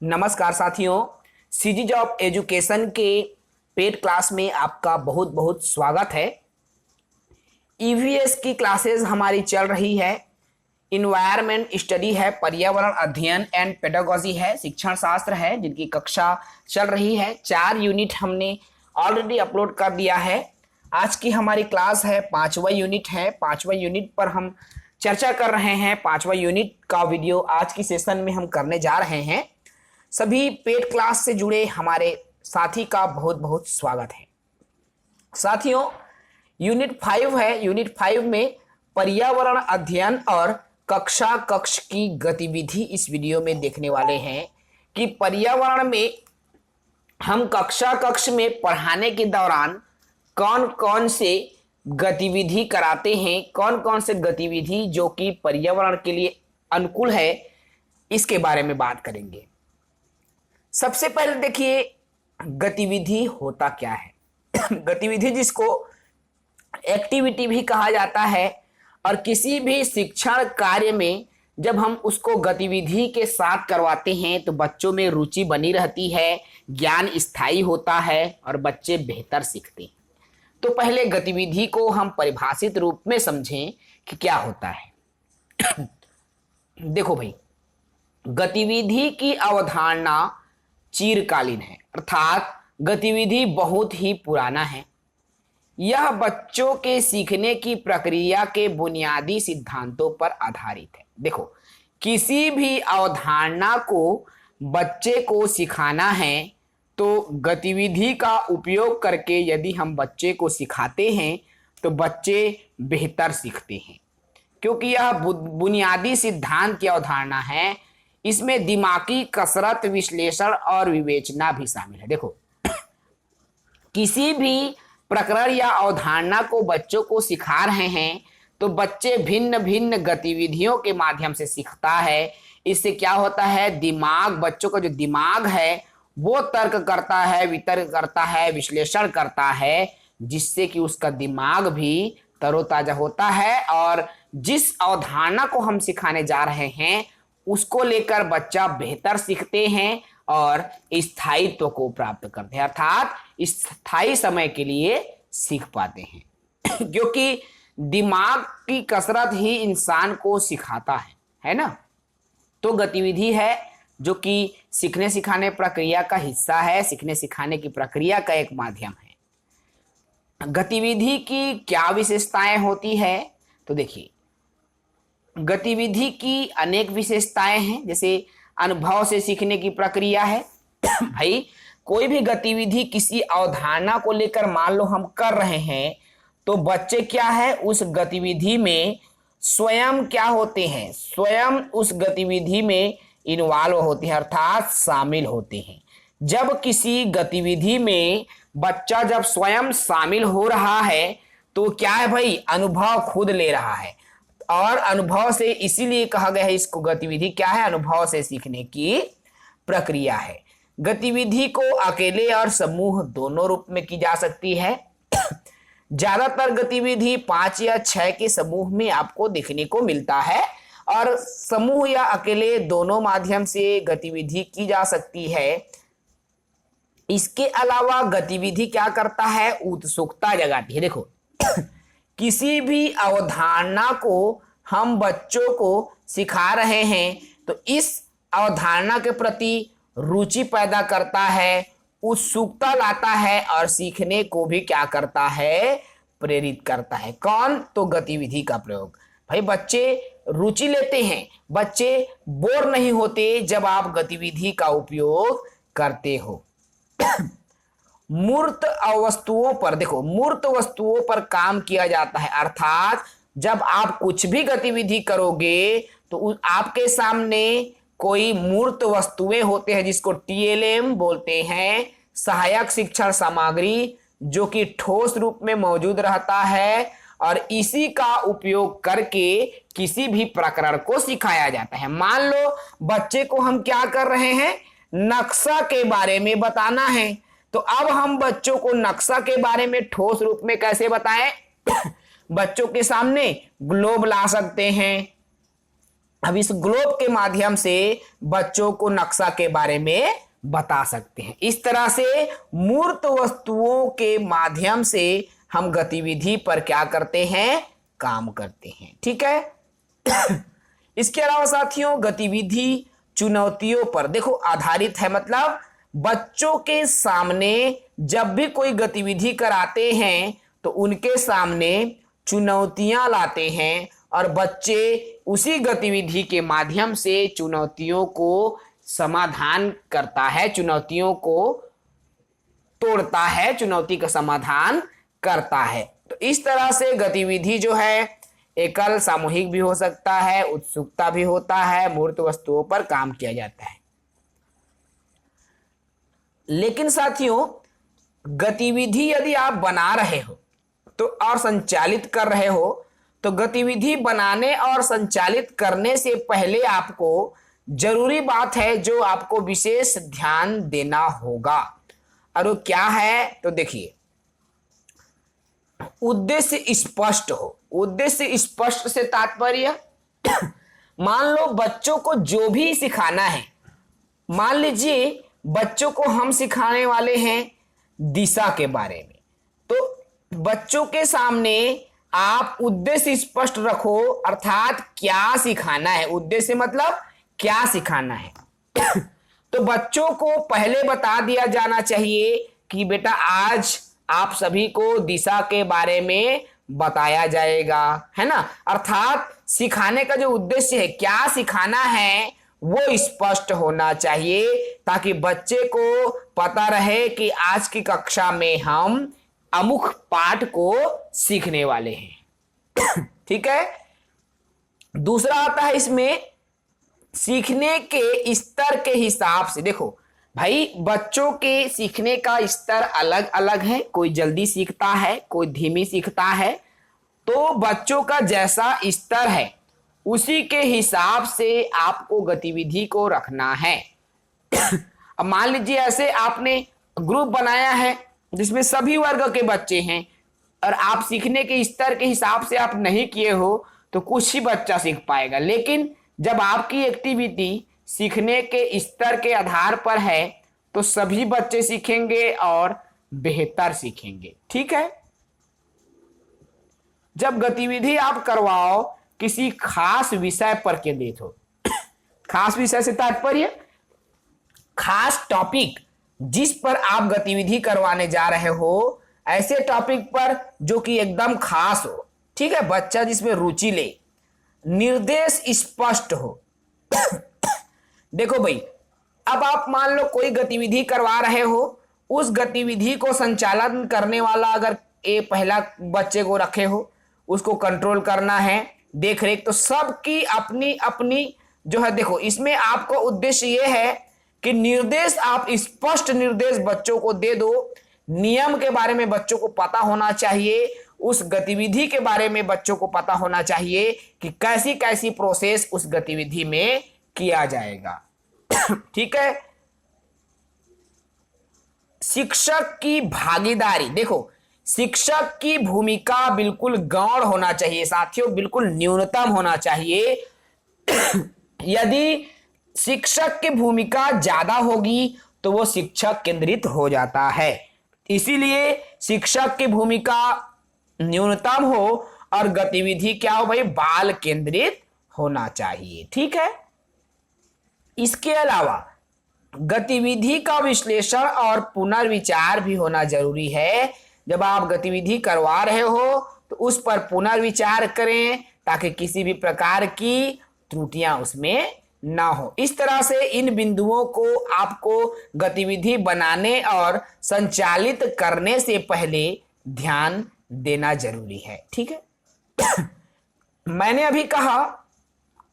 नमस्कार साथियों, CG job education के पेड क्लास में आपका बहुत बहुत स्वागत है। ईवीएस की क्लासेस हमारी चल रही है। इन्वायरमेंट स्टडी है, पर्यावरण अध्ययन एंड पेडागोजी है, शिक्षण शास्त्र है, जिनकी कक्षा चल रही है। 4 यूनिट हमने ऑलरेडी अपलोड कर दिया है। आज की हमारी क्लास है 5वां यूनिट है। 5वां यूनिट पर हम चर्चा कर रहे हैं। 5वां यूनिट का वीडियो आज की सेशन में हम करने जा रहे हैं। सभी पेड क्लास से जुड़े हमारे साथी का बहुत बहुत स्वागत है। साथियों, यूनिट 5 है। यूनिट 5 में पर्यावरण अध्ययन और कक्ष की गतिविधि इस वीडियो में देखने वाले हैं कि पर्यावरण में हम कक्ष में पढ़ाने के दौरान कौन कौन से गतिविधि कराते हैं, कौन कौन से गतिविधि जो कि पर्यावरण के लिए अनुकूल है, इसके बारे में बात करेंगे। सबसे पहले देखिए, गतिविधि होता क्या है। गतिविधि जिसको एक्टिविटी भी कहा जाता है, और किसी भी शिक्षण कार्य में जब हम उसको गतिविधि के साथ करवाते हैं तो बच्चों में रुचि बनी रहती है, ज्ञान स्थायी होता है और बच्चे बेहतर सीखते हैं। तो पहले गतिविधि को हम परिभाषित रूप में समझें कि क्या होता है। देखो भाई, गतिविधि की अवधारणा चिरकालीन है, अर्थात गतिविधि बहुत ही पुराना है। यह बच्चों के सीखने की प्रक्रिया के बुनियादी सिद्धांतों पर आधारित है। देखो, किसी भी अवधारणा को बच्चे को सिखाना है तो गतिविधि का उपयोग करके यदि हम बच्चे को सिखाते हैं तो बच्चे बेहतर सीखते हैं, क्योंकि यह बुनियादी सिद्धांत की अवधारणा है। इसमें दिमागी कसरत, विश्लेषण और विवेचना भी शामिल है। देखो, किसी भी प्रकरण या अवधारणा को बच्चों को सिखा रहे हैं तो बच्चे भिन्न भिन्न गतिविधियों के माध्यम से सीखता है। इससे क्या होता है, बच्चों का जो दिमाग है वो तर्क करता है, वितर्क करता है, विश्लेषण करता है, जिससे कि उसका दिमाग भी तरोताजा होता है और जिस अवधारणा को हम सिखाने जा रहे हैं उसको लेकर बच्चा बेहतर सीखते हैं और स्थायित्व को प्राप्त करते हैं, अर्थात स्थायी समय के लिए सीख पाते हैं। क्योंकि दिमाग की कसरत ही इंसान को सिखाता है ना। तो गतिविधि है जो कि सीखने सिखाने प्रक्रिया का हिस्सा है, सीखने सिखाने की प्रक्रिया का एक माध्यम है। गतिविधि की क्या विशेषताएं होती है, तो देखिए, गतिविधि की अनेक विशेषताएं हैं। जैसे अनुभव से सीखने की प्रक्रिया है। भाई, कोई भी गतिविधि किसी अवधारणा को लेकर मान लो हम कर रहे हैं तो बच्चे क्या है, उस गतिविधि में स्वयं क्या होते हैं, स्वयं उस गतिविधि में इन्वॉल्व होते हैं, अर्थात शामिल होते हैं। जब किसी गतिविधि में बच्चा जब स्वयं शामिल हो रहा है तो क्या है भाई, अनुभव खुद ले रहा है। और अनुभव से, इसीलिए कहा गया है इसको गतिविधि क्या है, अनुभव से सीखने की प्रक्रिया है। गतिविधि को अकेले और समूह दोनों रूप में की जा सकती है। ज्यादातर गतिविधि 5 या 6 के समूह में आपको देखने को मिलता है, और समूह या अकेले दोनों माध्यम से गतिविधि की जा सकती है। इसके अलावा गतिविधि क्या करता है, उत्सुकता जगाती है। देखो, किसी भी अवधारणा को हम बच्चों को सिखा रहे हैं तो इस अवधारणा के प्रति रुचि पैदा करता है, उत्सुकता लाता है और सीखने को भी क्या करता है, प्रेरित करता है। कौन, तो गतिविधि का प्रयोग। भाई, बच्चे रुचि लेते हैं, बच्चे बोर नहीं होते जब आप गतिविधि का उपयोग करते हो। मूर्त वस्तुओं पर, देखो, मूर्त वस्तुओं पर काम किया जाता है, अर्थात जब आप कुछ भी गतिविधि करोगे तो आपके सामने कोई मूर्त वस्तुएं होते हैं जिसको टीएलएम बोलते हैं, सहायक शिक्षण सामग्री, जो कि ठोस रूप में मौजूद रहता है और इसी का उपयोग करके किसी भी प्रकरण को सिखाया जाता है। मान लो बच्चे को हम क्या कर रहे हैं, नक्शा के बारे में बताना है, तो अब हम बच्चों को नक्शा के बारे में ठोस रूप में कैसे बताएं। बच्चों के सामने ग्लोब ला सकते हैं, अब इस ग्लोब के माध्यम से बच्चों को नक्शा के बारे में बता सकते हैं। इस तरह से मूर्त वस्तुओं के माध्यम से हम गतिविधि पर क्या करते हैं, काम करते हैं। ठीक है। इसके अलावा साथियों गतिविधि चुनौतियों पर देखो आधारित है, मतलब बच्चों के सामने जब भी कोई गतिविधि कराते हैं तो उनके सामने चुनौतियां लाते हैं और बच्चे उसी गतिविधि के माध्यम से चुनौतियों को समाधान करता है, चुनौतियों को तोड़ता है, चुनौती का समाधान करता है। तो इस तरह से गतिविधि जो है एकल सामूहिक भी हो सकता है, उत्सुकता भी होता है, मूर्त वस्तुओं पर काम किया जाता है। लेकिन साथियों गतिविधि यदि आप बना रहे हो तो और संचालित कर रहे हो तो गतिविधि बनाने और संचालित करने से पहले आपको जरूरी बात है जो आपको विशेष ध्यान देना होगा, और वो क्या है तो देखिए, उद्देश्य स्पष्ट हो। उद्देश्य स्पष्ट से तात्पर्य मान लो बच्चों को जो भी सिखाना है, मान लीजिए बच्चों को हम सिखाने वाले हैं दिशा के बारे में, तो बच्चों के सामने आप उद्देश्य स्पष्ट रखो, अर्थात क्या सिखाना है, उद्देश्य मतलब क्या सिखाना है। तो बच्चों को पहले बता दिया जाना चाहिए कि बेटा आज आप सभी को दिशा के बारे में बताया जाएगा, है ना। अर्थात सिखाने का जो उद्देश्य है, क्या सिखाना है, वो स्पष्ट होना चाहिए ताकि बच्चे को पता रहे कि आज की कक्षा में हम अमुक पाठ को सीखने वाले हैं। ठीक है। दूसरा आता है इसमें सीखने के स्तर के हिसाब से। देखो भाई बच्चों के सीखने का स्तर अलग अलग है, कोई जल्दी सीखता है, कोई धीमी सीखता है, तो बच्चों का जैसा स्तर है उसी के हिसाब से आपको गतिविधि को रखना है। अब मान लीजिए ऐसे आपने ग्रुप बनाया है जिसमें सभी वर्ग के बच्चे हैं और आप सीखने के स्तर के हिसाब से आप नहीं किए हो तो कुछ ही बच्चा सीख पाएगा। लेकिन जब आपकी एक्टिविटी सीखने के स्तर के आधार पर है तो सभी बच्चे सीखेंगे और बेहतर सीखेंगे। ठीक है। जब गतिविधि आप करवाओ किसी खास विषय पर केंद्रित हो, खास विषय से तात्पर्य खास टॉपिक जिस पर आप गतिविधि करवाने जा रहे हो, ऐसे टॉपिक पर जो कि एकदम खास हो। ठीक है। बच्चा जिसमें रुचि ले, निर्देश स्पष्ट हो। देखो भाई अब आप मान लो कोई गतिविधि करवा रहे हो, उस गतिविधि को संचालन करने वाला अगर ये पहला बच्चे को रखे हो, उसको कंट्रोल करना है, देख रेख, तो सबकी अपनी अपनी जो है। देखो इसमें आपको उद्देश्य ये है कि निर्देश, आप स्पष्ट निर्देश बच्चों को दे दो, नियम के बारे में बच्चों को पता होना चाहिए, उस गतिविधि के बारे में बच्चों को पता होना चाहिए कि कैसी कैसी प्रोसेस उस गतिविधि में किया जाएगा। ठीक है। शिक्षक की भागीदारी, देखो शिक्षक की भूमिका बिल्कुल गौण होना चाहिए साथियों, बिल्कुल न्यूनतम होना चाहिए। यदि शिक्षक की भूमिका ज्यादा होगी तो वो शिक्षक केंद्रित हो जाता है, इसीलिए शिक्षक की भूमिका न्यूनतम हो और गतिविधि क्या हो भाई, बाल केंद्रित होना चाहिए। ठीक है। इसके अलावा गतिविधि का विश्लेषण और पुनर्विचार भी होना जरूरी है। जब आप गतिविधि करवा रहे हो तो उस पर पुनर्विचार करें ताकि किसी भी प्रकार की त्रुटियां उसमें ना हो। इस तरह से इन बिंदुओं को आपको गतिविधि बनाने और संचालित करने से पहले ध्यान देना जरूरी है। ठीक है। मैंने अभी कहा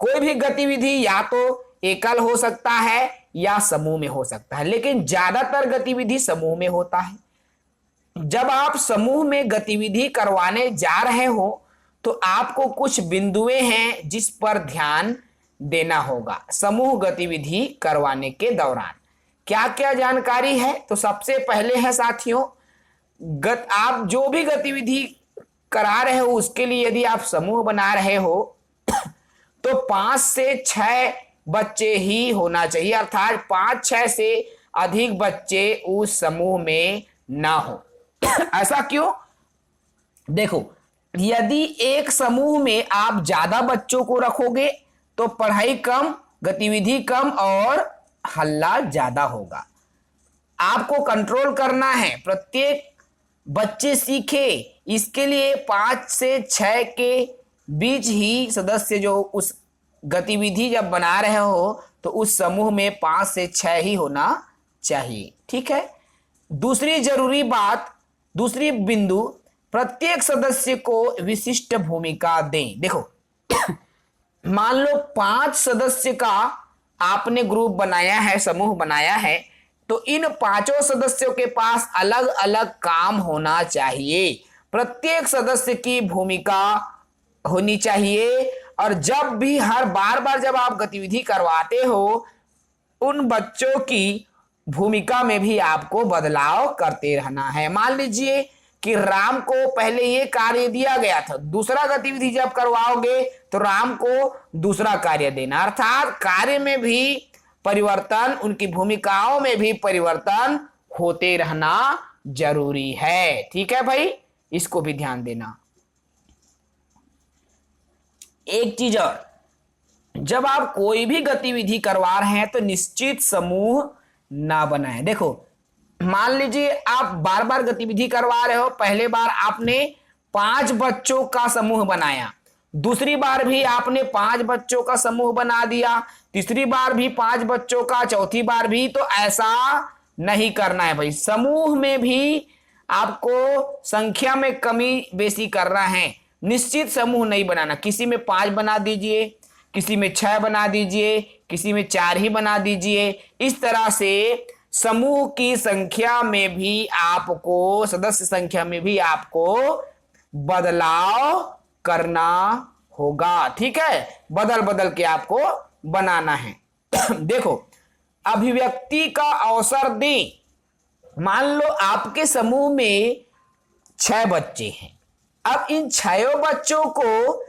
कोई भी गतिविधि या तो एकल हो सकता है या समूह में हो सकता है, लेकिन ज्यादातर गतिविधि समूह में होता है। जब आप समूह में गतिविधि करवाने जा रहे हो तो आपको कुछ बिंदुएं हैं जिस पर ध्यान देना होगा समूह गतिविधि करवाने के दौरान। क्या क्या जानकारी है, तो सबसे पहले है साथियों, आप जो भी गतिविधि करा रहे हो उसके लिए यदि आप समूह बना रहे हो तो 5 से 6 बच्चे ही होना चाहिए, अर्थात 5-6 से अधिक बच्चे उस समूह में ना हो। ऐसा क्यों? देखो, यदि एक समूह में आप ज्यादा बच्चों को रखोगे तो पढ़ाई कम, गतिविधि कम और हल्ला ज्यादा होगा। आपको कंट्रोल करना है, प्रत्येक बच्चे सीखे, इसके लिए 5 से 6 के बीच ही सदस्य जो उस गतिविधि जब बना रहे हो तो उस समूह में 5 से 6 ही होना चाहिए। ठीक है। दूसरी जरूरी बात, दूसरी बिंदु, प्रत्येक सदस्य को विशिष्ट भूमिका दें। देखो, मान लो 5 सदस्य का आपने ग्रुप बनाया है, समूह बनाया है, तो इन 5 सदस्यों के पास अलग अलग काम होना चाहिए। प्रत्येक सदस्य की भूमिका होनी चाहिए और जब भी हर बार जब आप गतिविधि करवाते हो, उन बच्चों की भूमिका में भी आपको बदलाव करते रहना है। मान लीजिए कि राम को पहले ये कार्य दिया गया था, दूसरा गतिविधि जब करवाओगे तो राम को दूसरा कार्य देना, अर्थात कार्य में भी परिवर्तन, उनकी भूमिकाओं में भी परिवर्तन होते रहना जरूरी है। ठीक है भाई, इसको भी ध्यान देना। एक चीज और, जब आप कोई भी गतिविधि करवा रहे हैं तो निश्चित समूह ना बनाएं। देखो, मान लीजिए आप बार बार गतिविधि करवा रहे हो, पहले बार आपने 5 बच्चों का समूह बनाया, दूसरी बार भी आपने 5 बच्चों का समूह बना दिया, तीसरी बार भी 5 बच्चों का, चौथी बार भी, तो ऐसा नहीं करना है भाई। समूह में भी आपको संख्या में कमी बेसी करना है, निश्चित समूह नहीं बनाना। किसी में 5 बना दीजिए, किसी में 6 बना दीजिए, किसी में 4 ही बना दीजिए। इस तरह से समूह की संख्या में भी आपको, सदस्य संख्या में भी आपको बदलाव करना होगा। ठीक है, बदल बदल के आपको बनाना है। देखो, अभिव्यक्ति का अवसर दें। मान लो आपके समूह में 6 बच्चे हैं, अब इन 6 बच्चों को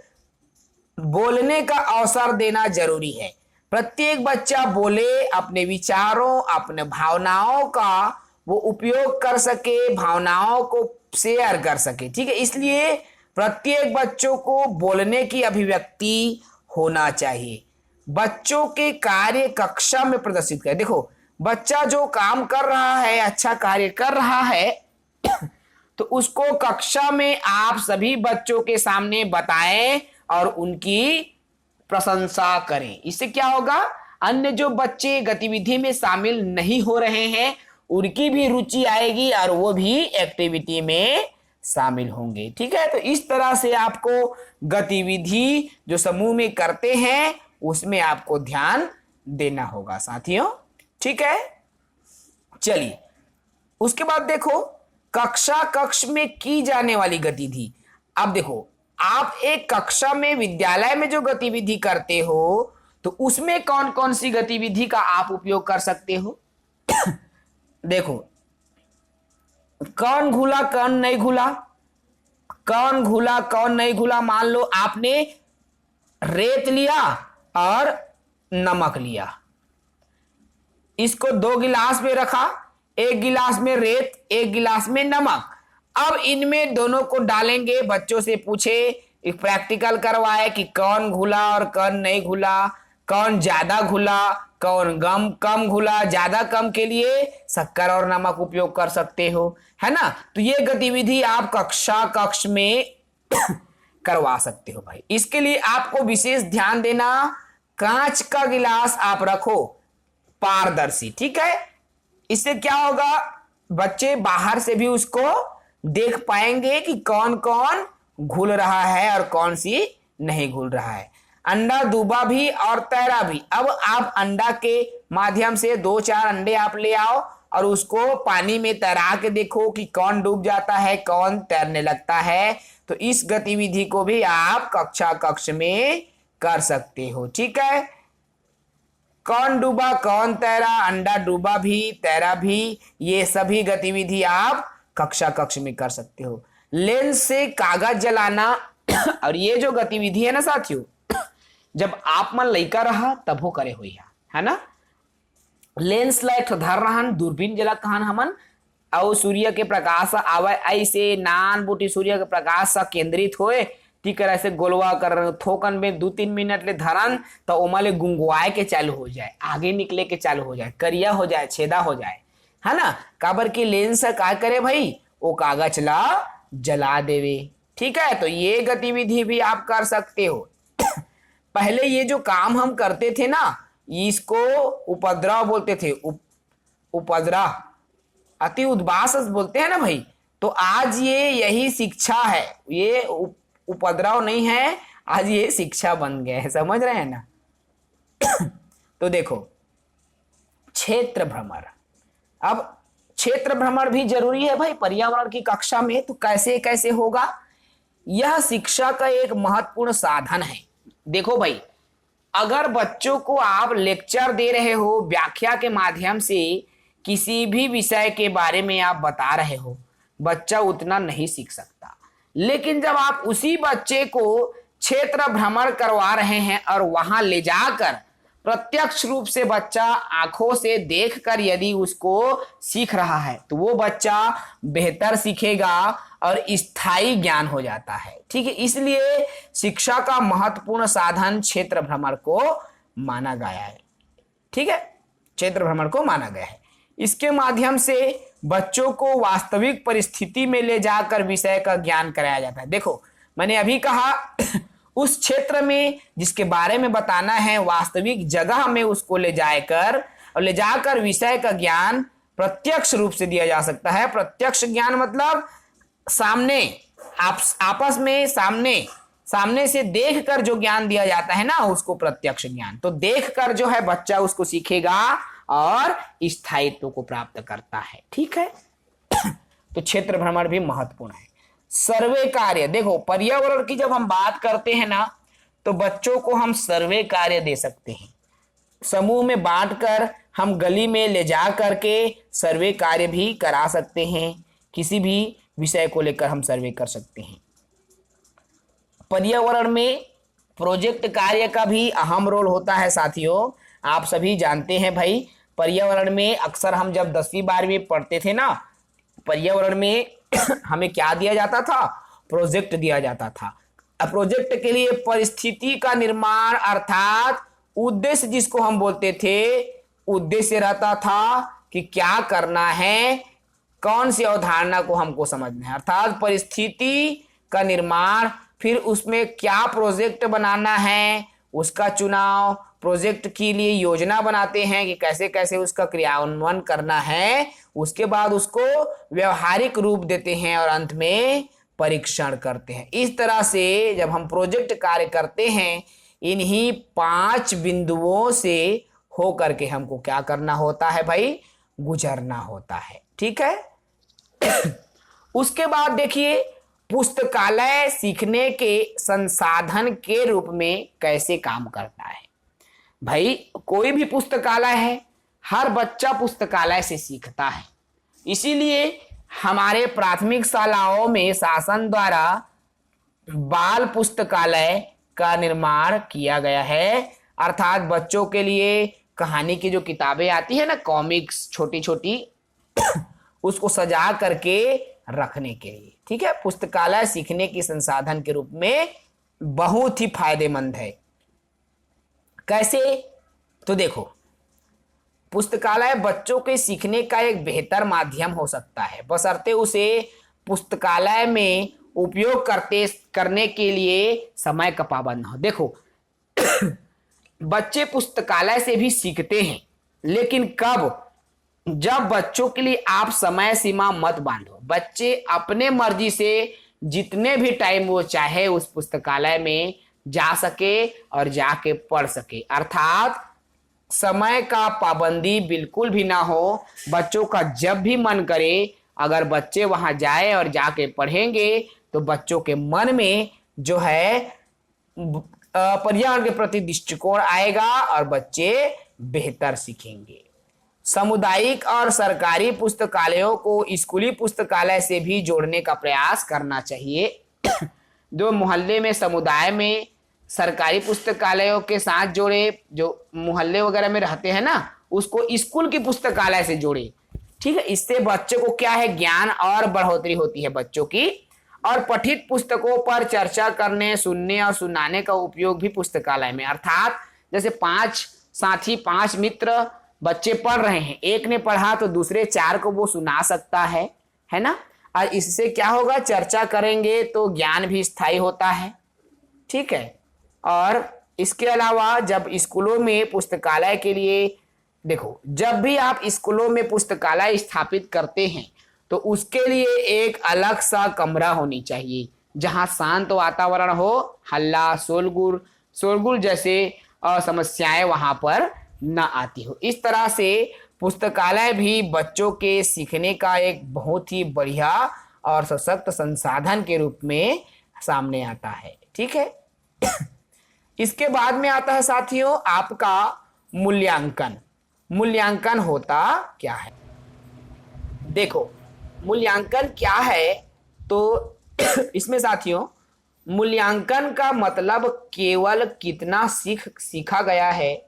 बोलने का अवसर देना जरूरी है। प्रत्येक बच्चा बोले, अपने विचारों, अपने भावनाओं का वो उपयोग कर सके, भावनाओं को शेयर कर सके। ठीक है, इसलिए प्रत्येक बच्चों को बोलने की अभिव्यक्ति होना चाहिए। बच्चों के कार्य कक्षा में प्रदर्शित करें। देखो, बच्चा जो काम कर रहा है, अच्छा कार्य कर रहा है, तो उसको कक्षा में आप सभी बच्चों के सामने बताएं और उनकी प्रशंसा करें। इससे क्या होगा, अन्य जो बच्चे गतिविधि में शामिल नहीं हो रहे हैं उनकी भी रुचि आएगी और वो भी एक्टिविटी में शामिल होंगे। ठीक है, तो इस तरह से आपको गतिविधि जो समूह में करते हैं उसमें आपको ध्यान देना होगा साथियों। ठीक है, चलिए उसके बाद देखो, कक्ष में की जाने वाली गतिविधि। अब देखो, आप एक कक्षा में, विद्यालय में जो गतिविधि करते हो तो उसमें कौन कौन सी गतिविधि का आप उपयोग कर सकते हो। देखो, कौन घुला कौन नहीं घुला, कौन घुला कौन नहीं घुला। मान लो आपने रेत लिया और नमक लिया, इसको 2 गिलास में रखा, एक गिलास में रेत, एक गिलास में नमक। अब इनमें दोनों को डालेंगे, बच्चों से पूछे, एक प्रैक्टिकल करवाए कि कौन घुला और कौन नहीं घुला, कौन ज्यादा घुला, कौन कम घुला। ज्यादा कम के लिए शक्कर और नमक उपयोग कर सकते हो, है ना। तो ये गतिविधि आप कक्ष में करवा सकते हो भाई। इसके लिए आपको विशेष ध्यान देना, कांच का गिलास आप रखो, पारदर्शी। ठीक है, इससे क्या होगा, बच्चे बाहर से भी उसको देख पाएंगे कि कौन कौन घुल रहा है और कौन सी नहीं घुल रहा है। अंडा डूबा भी और तैरा भी। अब आप अंडा के माध्यम से 2-4 अंडे आप ले आओ और उसको पानी में तैरा के देखो कि कौन डूब जाता है, कौन तैरने लगता है। तो इस गतिविधि को भी आप कक्ष में कर सकते हो। ठीक है, कौन डूबा कौन तैरा, अंडा डूबा भी तैरा भी, ये सभी गतिविधि आप कक्ष में कर सकते हो। लेंस से कागज जलाना, और ये जो गतिविधि है ना साथियों, जब आप मन लइका रहा तब हो करे हुई है ना। लेंस ला एक ठो धर रहन, दूरबीन जला कहन हमन, और सूर्य के प्रकाश आवे ऐसे नान बूटी सूर्य के प्रकाश से केंद्रित होए तीकर ऐसे गोलवा कर थोकन में 2-3 मिनट ले धरन तो ओमा ले गुंगवाए के चालू हो जाए, आगे निकले के चालू हो जाए, करिया हो जाए, छेदा हो जाए, है ना। काबर की लेंस का करे भाई, वो कागज ला जला देवे। ठीक है, तो ये गतिविधि भी आप कर सकते हो। पहले ये जो काम हम करते थे ना, इसको उपद्रव बोलते थे, उपद्रव, अति उद्वास बोलते हैं ना भाई। तो आज ये यही शिक्षा है, ये उपद्रव नहीं है, आज ये शिक्षा बन गया है, समझ रहे हैं ना। तो देखो क्षेत्र भ्रमण, अब क्षेत्र भ्रमण भी जरूरी है भाई पर्यावरण की कक्षा में। तो कैसे कैसे होगा, यह शिक्षा का एक महत्वपूर्ण साधन है। देखो भाई, अगर बच्चों को आप लेक्चर दे रहे हो, व्याख्या के माध्यम से किसी भी विषय के बारे में आप बता रहे हो, बच्चा उतना नहीं सीख सकता। लेकिन जब आप उसी बच्चे को क्षेत्र भ्रमण करवा रहे हैं और वहां ले जाकर प्रत्यक्ष रूप से बच्चा आंखों से देखकर यदि उसको सीख रहा है, तो वो बच्चा बेहतर सीखेगा और स्थायी ज्ञान हो जाता है। ठीक है, इसलिए शिक्षा का महत्वपूर्ण साधन क्षेत्र भ्रमण को माना गया है। ठीक है, क्षेत्र भ्रमण को माना गया है। इसके माध्यम से बच्चों को वास्तविक परिस्थिति में ले जाकर विषय का ज्ञान कराया जाता है। देखो, मैंने अभी कहा उस क्षेत्र में जिसके बारे में बताना है, वास्तविक जगह में उसको ले जाकर विषय का ज्ञान प्रत्यक्ष रूप से दिया जा सकता है। प्रत्यक्ष ज्ञान मतलब सामने, आपस में सामने से देखकर जो ज्ञान दिया जाता है ना, उसको प्रत्यक्ष ज्ञान। तो देखकर जो है बच्चा उसको सीखेगा और स्थायित्व को प्राप्त करता है। ठीक है, तो क्षेत्र भ्रमण भी महत्वपूर्ण है। सर्वे कार्य, देखो पर्यावरण की जब हम बात करते हैं ना, तो बच्चों को हम सर्वे कार्य दे सकते हैं। समूह में बांटकर हम गली में ले जा करके सर्वे कार्य भी करा सकते हैं। किसी भी विषय को लेकर हम सर्वे कर सकते हैं। पर्यावरण में प्रोजेक्ट कार्य का भी अहम रोल होता है साथियों। आप सभी जानते हैं भाई, पर्यावरण में अक्सर हम जब 10वीं 12वीं पढ़ते थे ना, पर्यावरण में हमें क्या दिया जाता था, प्रोजेक्ट दिया जाता था। प्रोजेक्ट के लिए परिस्थिति का निर्माण अर्थात उद्देश्य जिसको हम बोलते थे, उद्देश्य रहता था कि क्या करना है, कौन सी अवधारणा को हमको समझना है, अर्थात परिस्थिति का निर्माण, फिर उसमें क्या प्रोजेक्ट बनाना है, उसका चुनाव, प्रोजेक्ट के लिए योजना बनाते हैं कि कैसे कैसे उसका क्रियान्वयन करना है, उसके बाद उसको व्यवहारिक रूप देते हैं और अंत में परीक्षण करते हैं। इस तरह से जब हम प्रोजेक्ट कार्य करते हैं, इन्हीं 5 बिंदुओं से हो करके हमको क्या करना होता है भाई, गुजरना होता है। ठीक है। उसके बाद देखिए, पुस्तकालय सीखने के संसाधन के रूप में कैसे काम करता है। भाई कोई भी पुस्तकालय है, हर बच्चा पुस्तकालय से सीखता है। इसीलिए हमारे प्राथमिक शालाओं में शासन द्वारा बाल पुस्तकालय का निर्माण किया गया है, अर्थात बच्चों के लिए कहानी की जो किताबें आती है ना, कॉमिक्स छोटी छोटी, उसको सजा करके रखने के लिए। ठीक है, पुस्तकालय सीखने की संसाधन के रूप में बहुत ही फायदेमंद है। कैसे, तो देखो, पुस्तकालय बच्चों के सीखने का एक बेहतर माध्यम हो सकता है, बशर्ते उसे पुस्तकालय में उपयोग करने के लिए समय का पाबंद हो। देखो बच्चे पुस्तकालय से भी सीखते हैं, लेकिन कब, जब बच्चों के लिए आप समय सीमा मत बांधो। बच्चे अपने मर्जी से जितने भी टाइम वो चाहे उस पुस्तकालय में जा सके और जाके पढ़ सके, अर्थात समय का पाबंदी बिल्कुल भी ना हो। बच्चों का जब भी मन करे, अगर बच्चे वहां जाए और जाके पढ़ेंगे, तो बच्चों के मन में जो है पर्यावरण के प्रति दृष्टिकोण आएगा और बच्चे बेहतर सीखेंगे। सामुदायिक और सरकारी पुस्तकालयों को स्कूली पुस्तकालय से भी जोड़ने का प्रयास करना चाहिए। जो मोहल्ले में, समुदाय में सरकारी पुस्तकालयों के साथ जोड़े, जो मोहल्ले वगैरह में रहते हैं ना उसको स्कूल की पुस्तकालय से जोड़े। ठीक है, इससे बच्चों को क्या है, ज्ञान और बढ़ोतरी होती है बच्चों की। और पठित पुस्तकों पर चर्चा करने, सुनने और सुनाने का उपयोग भी पुस्तकालय में, अर्थात जैसे 5 साथी 5 मित्र बच्चे पढ़ रहे हैं, एक ने पढ़ा तो दूसरे 4 को वो सुना सकता है ना। और इससे क्या होगा, चर्चा करेंगे तो ज्ञान भी स्थायी होता है। ठीक है, और इसके अलावा जब स्कूलों में पुस्तकालय के लिए, देखो जब भी आप स्कूलों में पुस्तकालय स्थापित करते हैं तो उसके लिए एक अलग सा कमरा होनी चाहिए जहां शांत वातावरण हो, हल्ला शोरगुल जैसे समस्याएं वहां पर न आती हो। इस तरह से पुस्तकालय भी बच्चों के सीखने का एक बहुत ही बढ़िया और सशक्त संसाधन के रूप में सामने आता है। ठीक है, इसके बाद में आता है साथियों आपका मूल्यांकन। मूल्यांकन होता क्या है, देखो मूल्यांकन क्या है तो इसमें साथियों मूल्यांकन का मतलब केवल कितना सीखा गया है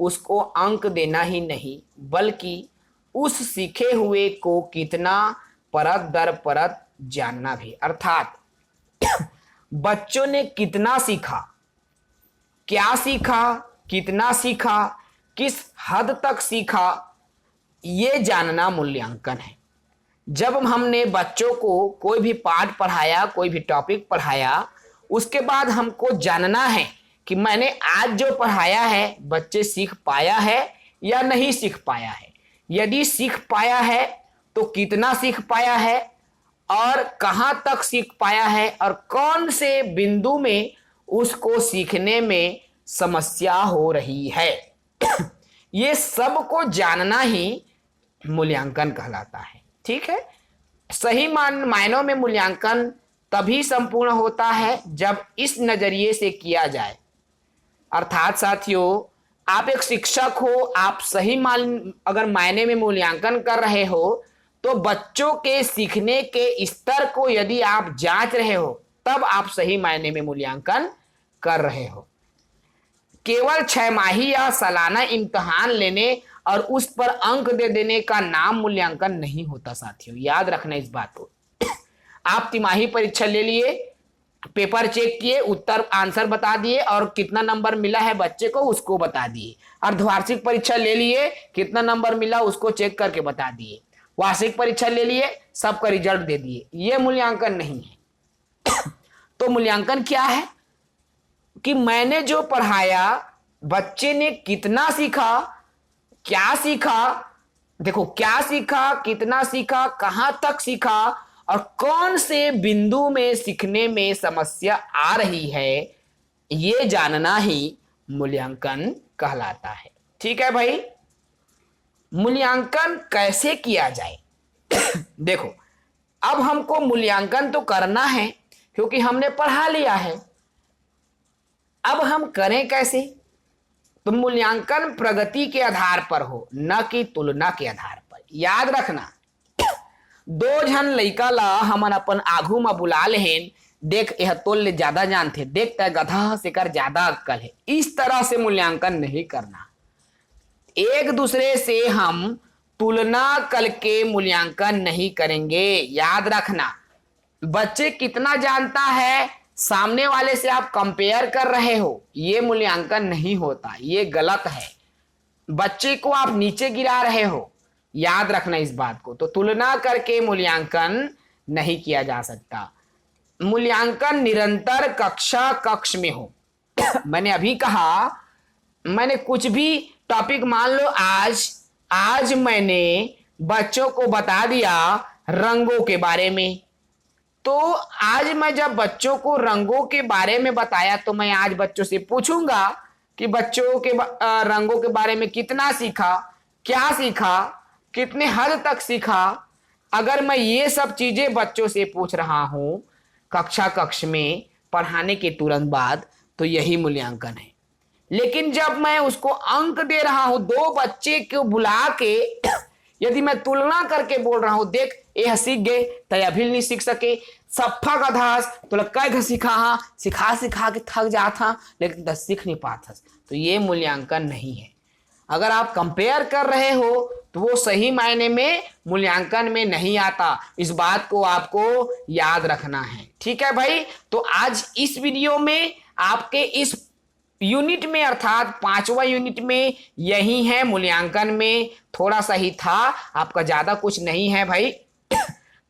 उसको अंक देना ही नहीं, बल्कि उस सीखे हुए को कितना परत दर परत जानना भी। अर्थात बच्चों ने कितना सीखा, क्या सीखा, कितना सीखा, किस हद तक सीखा, ये जानना मूल्यांकन है। जब हमने बच्चों को कोई भी पाठ पढ़ाया, कोई भी टॉपिक पढ़ाया, उसके बाद हमको जानना है कि मैंने आज जो पढ़ाया है बच्चे सीख पाया है या नहीं सीख पाया है। यदि सीख पाया है तो कितना सीख पाया है और कहां तक सीख पाया है और कौन से बिंदु में उसको सीखने में समस्या हो रही है। ये सब को जानना ही मूल्यांकन कहलाता है। ठीक है, सही मायनों में मूल्यांकन तभी संपूर्ण होता है जब इस नजरिए से किया जाए। अर्थात साथियों आप एक शिक्षक हो, आप सही अगर मायने में मूल्यांकन कर रहे हो तो बच्चों के सीखने के स्तर को यदि आप जांच रहे हो तब आप सही मायने में मूल्यांकन कर रहे हो। केवल 6 माही या सालाना इम्तिहान लेने और उस पर अंक दे देने का नाम मूल्यांकन नहीं होता साथियों, याद रखना इस बात को। आप तिमाही परीक्षा ले लिए, पेपर चेक किए, उत्तर आंसर बता दिए और कितना नंबर मिला है बच्चे को उसको बता दिए। अर्धवार्षिक परीक्षा ले लिए, कितना नंबर मिला उसको चेक करके बता दिए। वार्षिक परीक्षा ले लिए, सबका रिजल्ट दे दिए। ये मूल्यांकन नहीं है। तो मूल्यांकन क्या है कि मैंने जो पढ़ाया बच्चे ने कितना सीखा, क्या सीखा, देखो क्या सीखा, कितना सीखा, कहां तक सीखा और कौन से बिंदु में सीखने में समस्या आ रही है, ये जानना ही मूल्यांकन कहलाता है। ठीक है भाई, मूल्यांकन कैसे किया जाए? देखो अब हमको मूल्यांकन तो करना है क्योंकि हमने पढ़ा लिया है। अब हम करें कैसे? तो मूल्यांकन प्रगति के आधार पर हो, न कि तुलना के आधार पर। याद रखना, 2 झन लइका ला हमन अपन आघू में बुला लेहेन, देख यह तोल ले ज्यादा जानथे, देख तय गधा से कर ज्यादा अक्कल है। इस तरह से मूल्यांकन नहीं करना। एक दूसरे से हम तुलना करके मूल्यांकन नहीं करेंगे। याद रखना, बच्चे कितना जानता है सामने वाले से आप कंपेयर कर रहे हो, ये मूल्यांकन नहीं होता, ये गलत है। बच्चे को आप नीचे गिरा रहे हो, याद रखना इस बात को। तो तुलना करके मूल्यांकन नहीं किया जा सकता। मूल्यांकन निरंतर कक्ष में हो। मैंने अभी कहा, मैंने कुछ भी टॉपिक मान लो, आज मैंने बच्चों को बता दिया रंगों के बारे में, तो आज मैं जब बच्चों को रंगों के बारे में बताया तो मैं आज बच्चों से पूछूंगा कि बच्चों के रंगों के बारे में कितना सीखा, क्या सीखा, कितने हद तक सीखा। अगर मैं ये सब चीजें बच्चों से पूछ रहा हूं कक्ष में पढ़ाने के तुरंत बाद, तो यही मूल्यांकन है। लेकिन जब मैं उसको अंक दे रहा हूं, 2 बच्चे को बुला के यदि मैं तुलना करके बोल रहा हूं, देख यह सीख गए तो अभी नहीं सीख सके, सफा का धास तो लगता है सिखा सिखा सिखा के थक जाता लेकिन तो सीख नहीं पाता, तो ये मूल्यांकन नहीं है। अगर आप कंपेयर कर रहे हो तो वो सही मायने में मूल्यांकन में नहीं आता, इस बात को आपको याद रखना है। ठीक है भाई, तो आज इस वीडियो में आपके इस यूनिट में अर्थात 5वां यूनिट में यही है, मूल्यांकन में थोड़ा सा ही था, आपका ज्यादा कुछ नहीं है भाई।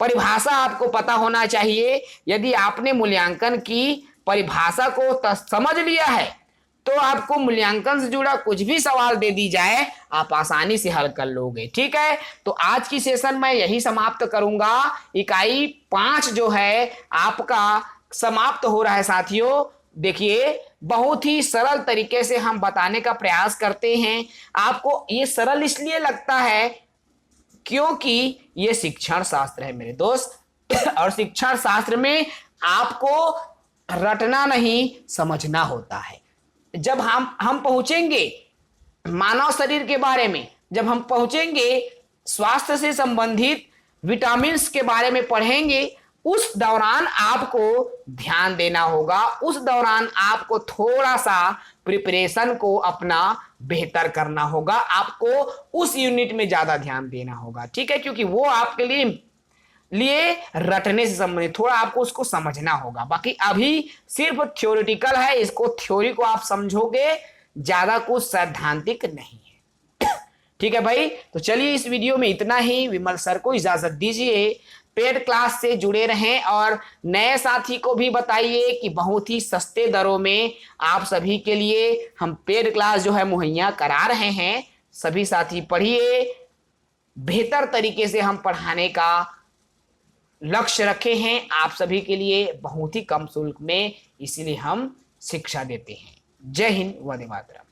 परिभाषा आपको पता होना चाहिए, यदि आपने मूल्यांकन की परिभाषा को समझ लिया है तो आपको मूल्यांकन से जुड़ा कुछ भी सवाल दे दी जाए आप आसानी से हल कर लोगे। ठीक है, तो आज की सेशन मैं यही समाप्त करूंगा। इकाई 5 जो है आपका समाप्त हो रहा है साथियों। देखिए बहुत ही सरल तरीके से हम बताने का प्रयास करते हैं, आपको ये सरल इसलिए लगता है क्योंकि ये शिक्षण शास्त्र है मेरे दोस्त, और शिक्षण शास्त्र में आपको रटना नहीं समझना होता है। जब हम पहुंचेंगे मानव शरीर के बारे में, जब हम पहुंचेंगे स्वास्थ्य से संबंधित विटामिन के बारे में पढ़ेंगे, उस दौरान आपको ध्यान देना होगा, उस दौरान आपको थोड़ा सा प्रिपरेशन को अपना बेहतर करना होगा, आपको उस यूनिट में ज्यादा ध्यान देना होगा। ठीक है, क्योंकि वो आपके लिए रटने से संबंधित थोड़ा आपको उसको समझना होगा। बाकी अभी सिर्फ थ्योरेटिकल है, इसको थ्योरी को आप समझोगे, ज्यादा कुछ सैद्धांतिक नहीं है। ठीक है भाई, तो चलिए इस वीडियो में इतना ही। विमल सर को इजाजत दीजिए, पेड क्लास से जुड़े रहें और नए साथी को भी बताइए कि बहुत ही सस्ते दरों में आप सभी के लिए हम पेड क्लास जो है मुहैया करा रहे हैं। सभी साथी पढ़िए, बेहतर तरीके से हम पढ़ाने का लक्ष्य रखे हैं आप सभी के लिए बहुत ही कम शुल्क में, इसीलिए हम शिक्षा देते हैं। जय हिंद, वंदे मातरम।